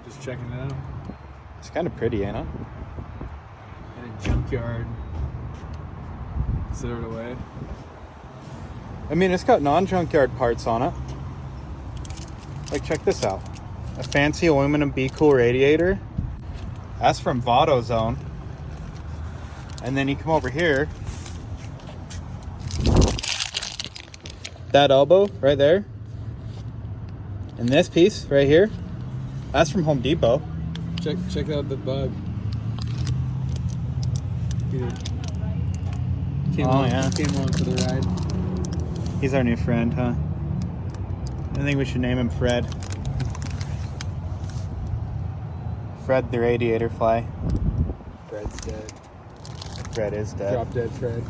Just checking it out. It's kind of pretty, ain't it? In a junkyard. Throw it away. I mean, it's got non-junkyard parts on it. Like, check this out. A fancy aluminum Be Cool radiator. That's from VautoZone. And then you come over here. That elbow right there. And this piece right here. That's from Home Depot. Check out the bug. Dude. Came along for the ride. He's our new friend, huh? I think we should name him Fred. Fred the radiator fly. Fred's dead. Fred is dead. Drop dead Fred.